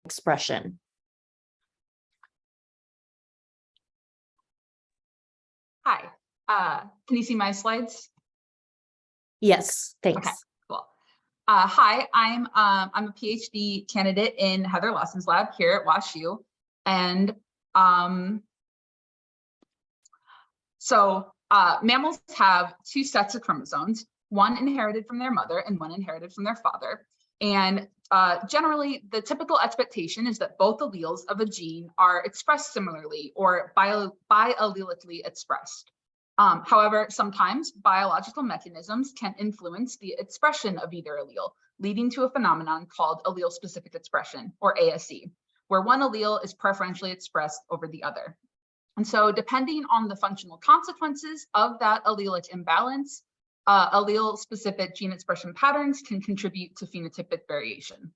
expression. Hi, can you see my slides? Yes, thanks. Okay, cool. Hi, I'm a PhD candidate in Heather Lawson's lab here at WashU, and mammals have two sets of chromosomes, one inherited from their mother and one inherited from their father. And generally, the expectation is that both alleles of a gene are expressed similarly or biallelically expressed. However, sometimes biological mechanisms can influence the expression of either allele, leading to a phenomenon called allele-specific expression, or ASE, where one allele is preferentially expressed over the other. And so depending on the functional consequences of that allelic imbalance, allele-specific gene expression patterns can contribute to phenotypic variation.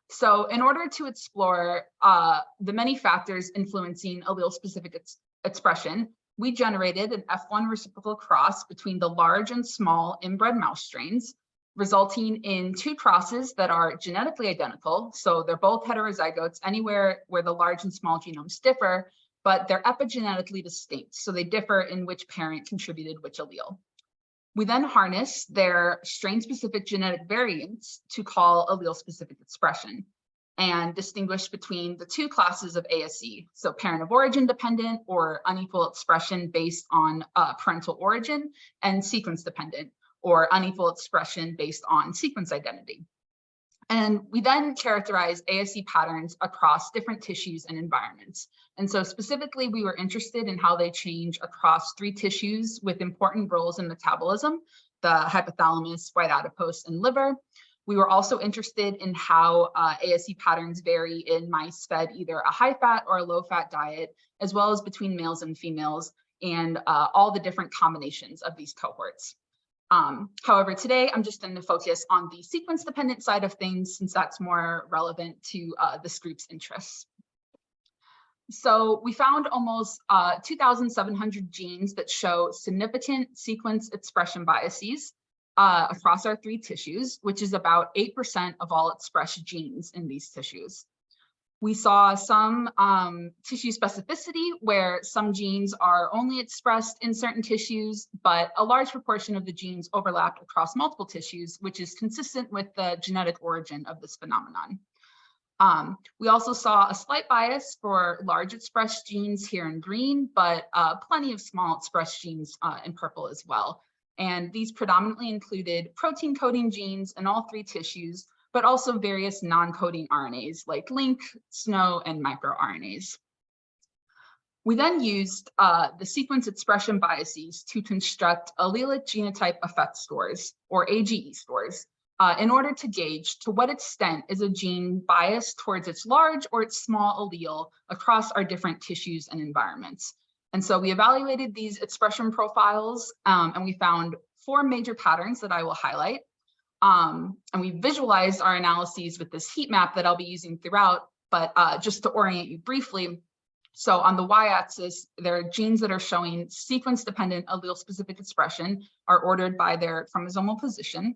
So in order to explore the many factors influencing allele-specific expression, we generated an F1 reciprocal cross between the large and small inbred mouse strains, resulting in two crosses that are genetically identical. So they're both heterozygotes anywhere where the large and small genomes differ, but they're epigenetically distinct. So they differ in which parent contributed which allele. We then harness their strain-specific genetic variants to call allele-specific expression and distinguish between the two classes of ASE, so parent of origin dependent or unequal expression based on parental origin, and sequence dependent or unequal expression based on sequence identity. And we then characterize ASE patterns across different tissues and environments. And so specifically, we were interested in how they change across three tissues with important roles in metabolism: the hypothalamus, white adipose, and liver. We were also interested in how ASE patterns vary in mice fed either a high-fat or a low-fat diet, as well as between males and females, and all the different combinations of these cohorts. However, today I'm just going to focus on the sequence-dependent side of things, since that's more relevant to this group's interests. So we found almost 2,700 genes that show significant sequence expression biases across our three tissues, which is about 8% of all expressed genes in these tissues. We saw some tissue specificity where some genes are only expressed in certain tissues, but a large proportion of the genes overlap across multiple tissues, which is consistent with the genetic origin of this phenomenon. We also saw a slight bias for large expressed genes here in green, but plenty of small expressed genes in purple as well. And these predominantly included protein coding genes in all three tissues, but also various non-coding RNAs like LINC, SNO, and microRNAs. We then used the sequence expression biases to construct allelic genotype effect scores, or AGE scores, in order to gauge to what extent is a gene biased towards its large or its small allele across our different tissues and environments. And so we evaluated these expression profiles, and we found four major patterns that I will highlight. And we visualized our analyses with this heat map that I'll be using throughout, but just to orient you briefly. So on the y-axis, there are genes that are showing sequence-dependent allele-specific expression are ordered by their chromosomal position.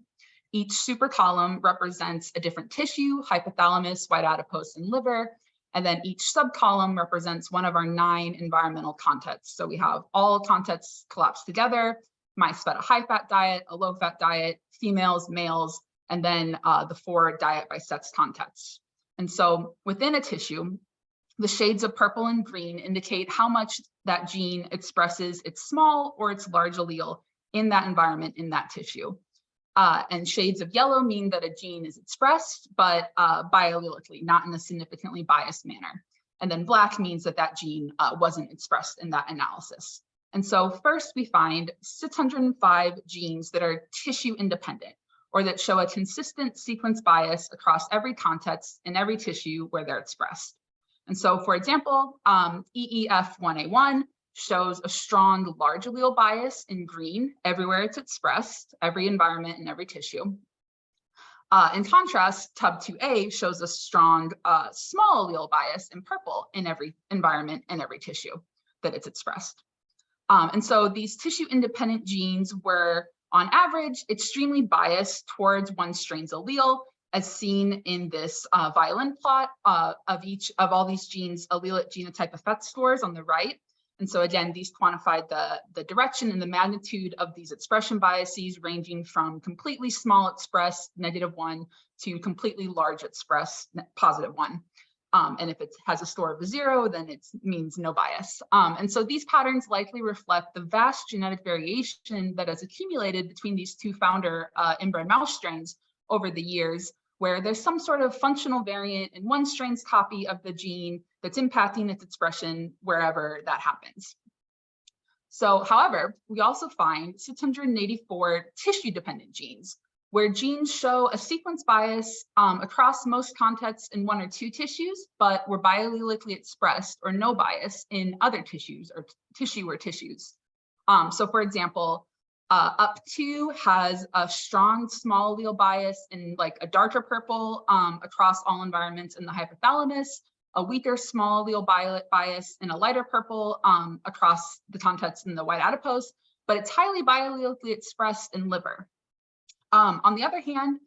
Each super column represents a different tissue: hypothalamus, white adipose, and liver. And then each subcolumn represents one of our 9 environmental contexts. So we have all contexts collapsed together: mice fed a high-fat diet, a low-fat diet, females, males, and then the 4 diet by sex contexts. And so within a tissue, the shades of purple and green indicate how much that gene expresses its small or its large allele in that environment, in that tissue. And shades of yellow mean that a gene is expressed, but biallelically, not in a significantly biased manner. And then black means that that gene wasn't expressed in that analysis. And so first we find 605 genes that are tissue independent, or that show a consistent sequence bias across every context in every tissue where they're expressed. And so, for example, EEF1A1 shows a strong large allele bias in green everywhere it's expressed, every environment and every tissue. In contrast, TUB2A shows a strong small allele bias in purple in every environment and every tissue that it's expressed. And so these tissue-independent genes were, on average, extremely biased towards one strain's allele, as seen in this violin plot of all these genes' allelic genotype effect scores on the right. And so again, these quantified the direction and the magnitude of these expression biases, ranging from completely small express -1 to completely large express +1. And if it has a score of 0, then it means no bias. And so these patterns likely reflect the vast genetic variation that has accumulated between these two founder inbred mouse strains over the years, where there's some sort of functional variant in one strain's copy of the gene that's impacting its expression wherever that happens. So, however, we also find 684 tissue-dependent genes, where genes show a sequence bias across most contexts in 1 or 2 tissues, but were biallelically expressed or no bias in other tissues or tissues. So for example, UP2 has a strong small allele bias in like a darker purple across all environments in the hypothalamus, a weaker small allele bias in a lighter purple across the contexts in the white adipose, but it's highly biallelically expressed in liver. On the other hand,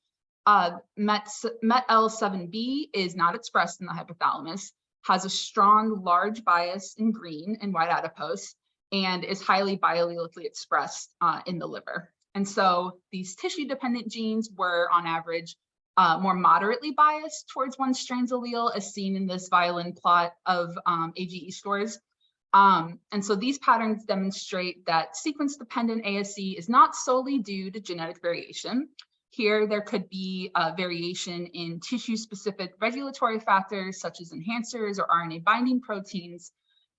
MET-L7B is not expressed in the hypothalamus, has a strong large bias in green and white adipose, and is highly biallelically expressed in the liver. And so these tissue-dependent genes were, on average, more moderately biased towards one strain's allele, as seen in this violin plot of AGE scores. And so these patterns demonstrate that sequence-dependent ASE is not solely due to genetic variation. Here, there could be a variation in tissue-specific regulatory factors, such as enhancers or RNA binding proteins,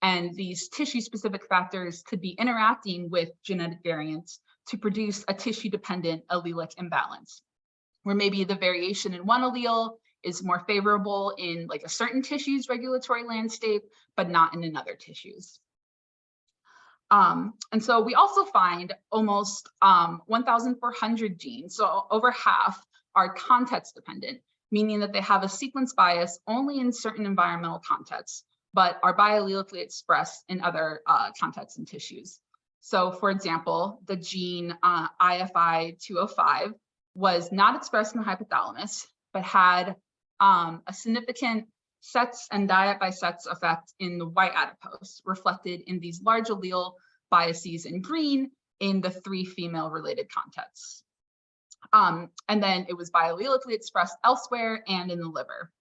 and these tissue-specific factors could be interacting with genetic variants to produce a tissue-dependent allelic imbalance, where maybe the variation in one allele is more favorable in like a certain tissue's regulatory landscape, but not in another tissue's. And so we also find almost 1,400 genes, so over half are context dependent, meaning that they have a sequence bias only in certain environmental contexts, but are biallelically expressed in other contexts and tissues. So for example, the gene IFI205 was not expressed in the hypothalamus, but had a significant sex and diet by sex effect in the white adipose, reflected in these large allele biases in green in the 3 female related contexts. And then it was biallelically expressed elsewhere and in the liver.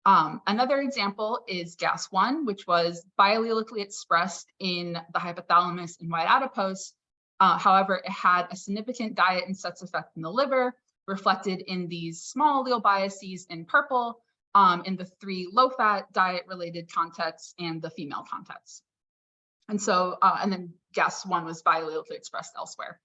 Another example is GAS1, which was biallelically expressed in the hypothalamus and white adipose. However, it had a significant diet and sex effect in the liver, reflected in these small allele biases in purple, in the 3 low-fat diet-related contexts and the female contexts. And so, and then GAS1 was biallelically expressed elsewhere.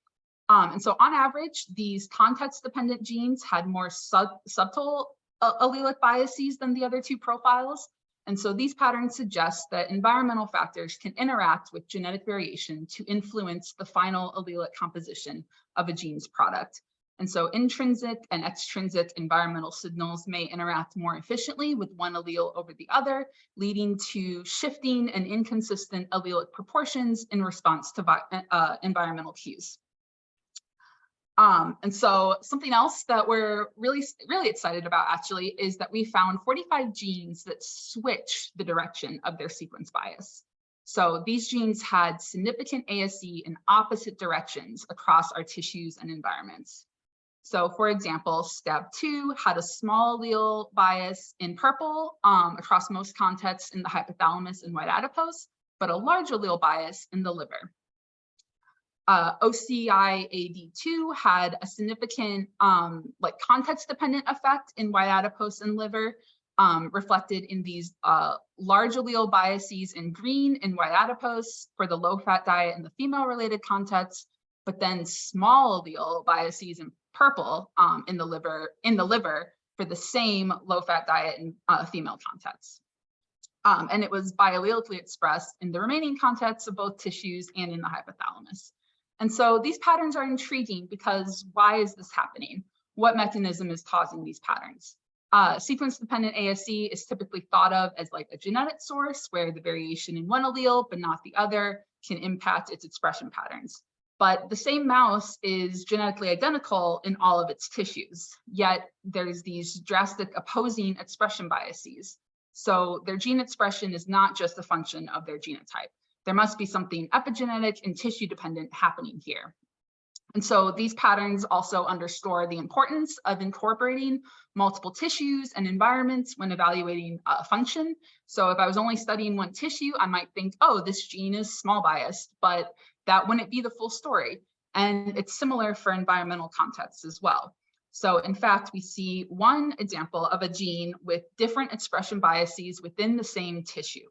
And so on average, these context-dependent genes had more subtle allelic biases than the other 2 profiles. And so these patterns suggest that environmental factors can interact with genetic variation to influence the final allelic composition of a gene's product. And so intrinsic and extrinsic environmental signals may interact more efficiently with one allele over the other, leading to shifting and inconsistent allelic proportions in response to environmental cues. And so something else that we're really excited about actually is that we found 45 genes that switch the direction of their sequence bias. So these genes had significant ASE in opposite directions across our tissues and environments. So for example, STAB2 had a small allele bias in purple across most contexts in the hypothalamus and white adipose, but a large allele bias in the liver. OCIAD2 had a significant like context-dependent effect in white adipose and liver, reflected in these large allele biases in green and white adipose for the low-fat diet and the female-related context, but then small allele biases in purple in the liver for the same low-fat diet and female context. And it was biallelically expressed in the remaining contexts of both tissues and in the hypothalamus. And so these patterns are intriguing because why is this happening? What mechanism is causing these patterns? Sequence-dependent ASE is typically thought of as like a genetic source where the variation in one allele but not the other can impact its expression patterns. But the same mouse is genetically identical in all of its tissues, yet there's these drastic opposing expression biases. So their gene expression is not just a function of their genotype. There must be something epigenetic and tissue dependent happening here. And so these patterns also underscore the importance of incorporating multiple tissues and environments when evaluating a function. So if I was only studying one tissue, I might think, oh, this gene is small biased, but that wouldn't be the full story. And it's similar for environmental contexts as well. So in fact, we see one example of a gene with different expression biases within the same tissue.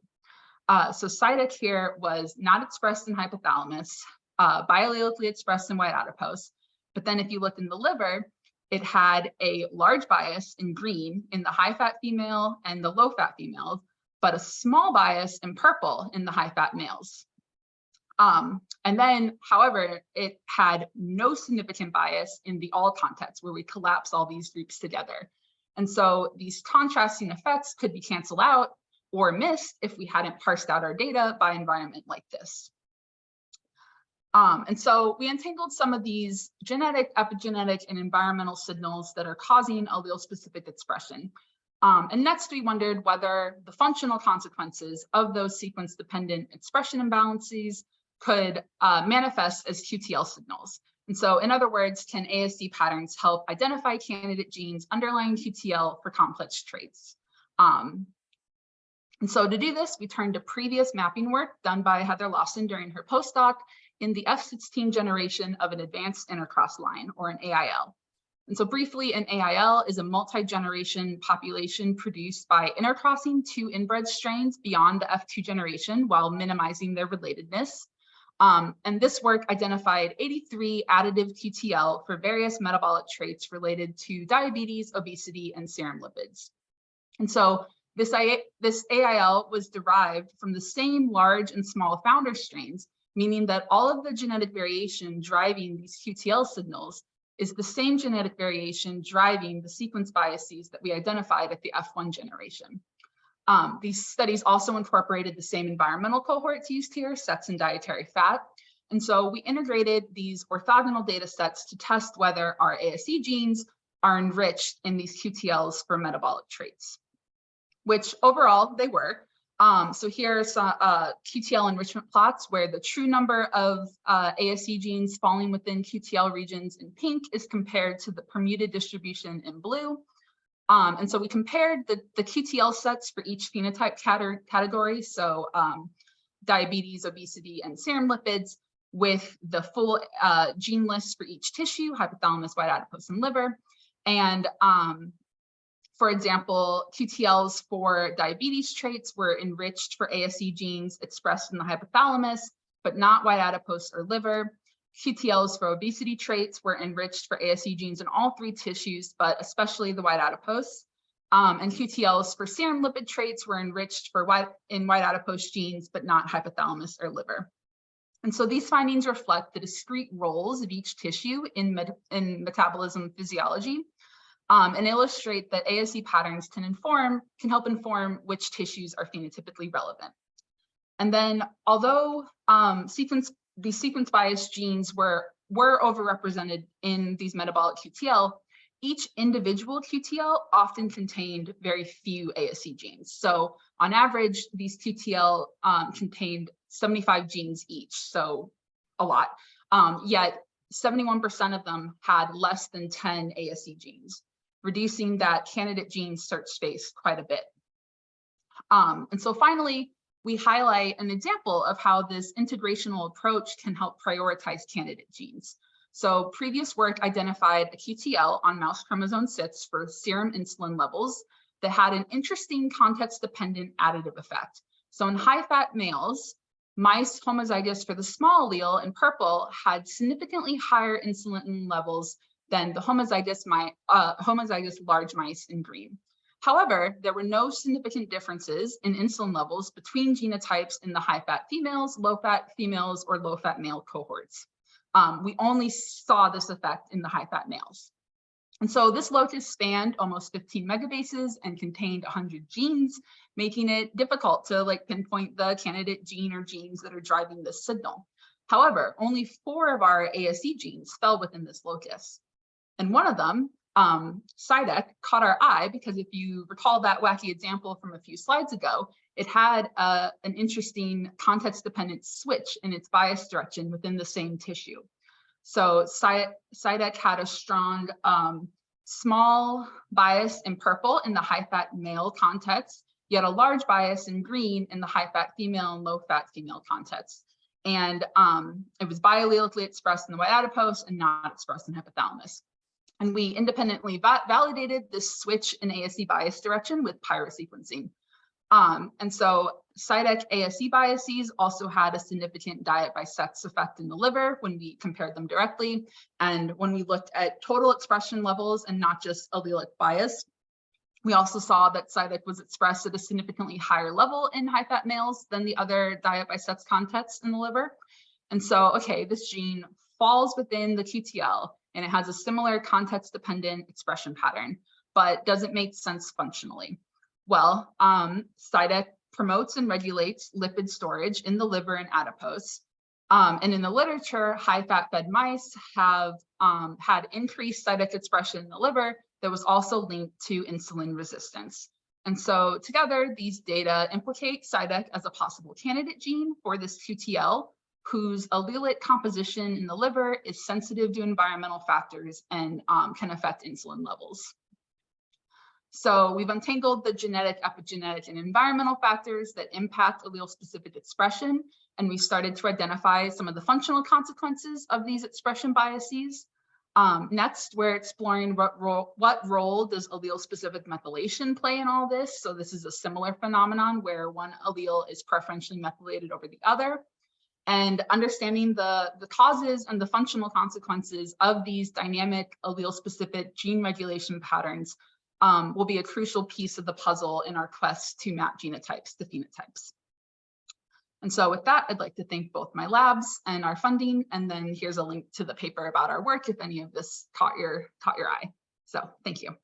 So Cytec here was not expressed in hypothalamus, biallelically expressed in white adipose. But then if you look in the liver, it had a large bias in green in the high-fat female and the low-fat females, but a small bias in purple in the high-fat males. And then, however, it had no significant bias in the all context where we collapse all these groups together. And so these contrasting effects could be canceled out or missed if we hadn't parsed out our data by environment like this. And so we entangled some of these genetic, epigenetic, and environmental signals that are causing allele-specific expression. And next, we wondered whether the functional consequences of those sequence-dependent expression imbalances could manifest as QTL signals. And so, in other words, can ASD patterns help identify candidate genes underlying QTL for complex traits? And so to do this, we turned to previous mapping work done by Heather Lawson during her postdoc in the F16 generation of an advanced intercross line, or an AIL. And so briefly, an AIL is a multi-generation population produced by intercrossing two inbred strains beyond the F2 generation while minimizing their relatedness. And this work identified 83 additive QTL for various metabolic traits related to diabetes, obesity, and serum lipids. And so this AIL was derived from the same large and small founder strains, meaning that all of the genetic variation driving these QTL signals is the same genetic variation driving the sequence biases that we identified at the F1 generation. These studies also incorporated the same environmental cohorts used here, sex and dietary fat. And so we integrated these orthogonal data sets to test whether our ASE genes are enriched in these QTLs for metabolic traits, which overall they were. So here are some QTL enrichment plots where the true number of ASE genes falling within QTL regions in pink is compared to the permuted distribution in blue. And so we compared the QTL sets for each phenotype category, so diabetes, obesity, and serum lipids, with the full gene list for each tissue, hypothalamus, white adipose, and liver. And for example, QTLs for diabetes traits were enriched for ASE genes expressed in the hypothalamus, but not white adipose or liver. QTLs for obesity traits were enriched for ASE genes in all three tissues, but especially the white adipose. And QTLs for serum lipid traits were enriched for white adipose genes, but not hypothalamus or liver. And so these findings reflect the discrete roles of each tissue in metabolism physiology, and illustrate that ASE patterns can help inform which tissues are phenotypically relevant. And then, although these sequence bias genes were overrepresented in these metabolic QTL, each individual QTL often contained very few ASE genes. So on average, these QTL contained 75 genes each, so a lot. Yet 71% of them had less than 10 ASE genes, reducing that candidate gene search space quite a bit. And so finally, we highlight an example of how this integrational approach can help prioritize candidate genes. So previous work identified a QTL on mouse chromosome 6 for serum insulin levels that had an interesting context-dependent additive effect. So in high-fat males, mice homozygous for the small allele in purple had significantly higher insulin levels than the homozygous large mice in green. However, there were no significant differences in insulin levels between genotypes in the high-fat females, low-fat females, or low-fat male cohorts. We only saw this effect in the high-fat males. And so this locus spanned almost 15 megabases and contained 100 genes, making it difficult to pinpoint the candidate gene or genes that are driving this signal. However, only 4 of our ASE genes fell within this locus. And one of them, CIDEC, caught our eye because if you recall that wacky example from a few slides ago, it had an interesting context-dependent switch in its bias direction within the same tissue. So CIDEC had a strong small bias in purple in the high-fat male context, yet a large bias in green in the high-fat female and low-fat female context. And it was biallelically expressed in the white adipose and not expressed in hypothalamus. And we independently validated this switch in ASE bias direction with pyrosequencing. And so CIDEC ASE biases also had a significant diet by sex effect in the liver when we compared them directly. And when we looked at total expression levels and not just allelic bias, we also saw that CIDEC was expressed at a significantly higher level in high-fat males than the other diet by sex contexts in the liver. And so, okay, this gene falls within the QTL and it has a similar context-dependent expression pattern, but doesn't make sense functionally. Well, CIDEC promotes and regulates lipid storage in the liver and adipose. And in the literature, high-fat fed mice have had increased CIDEC expression in the liver that was also linked to insulin resistance. And so together, these data implicate CIDEC as a possible candidate gene for this QTL, whose allelic composition in the liver is sensitive to environmental factors and can affect insulin levels. So we've untangled the genetic, epigenetic, and environmental factors that impact allele-specific expression, and we started to identify some of the functional consequences of these expression biases. Next, we're exploring what role does allele-specific methylation play in all this. So this is a similar phenomenon where one allele is preferentially methylated over the other. And understanding the causes and the functional consequences of these dynamic allele-specific gene regulation patterns will be a crucial piece of the puzzle in our quest to map genotypes to phenotypes. And so with that, I'd like to thank both my labs and our funding. And then here's a link to the paper about our work if any of this caught your eye. So thank you.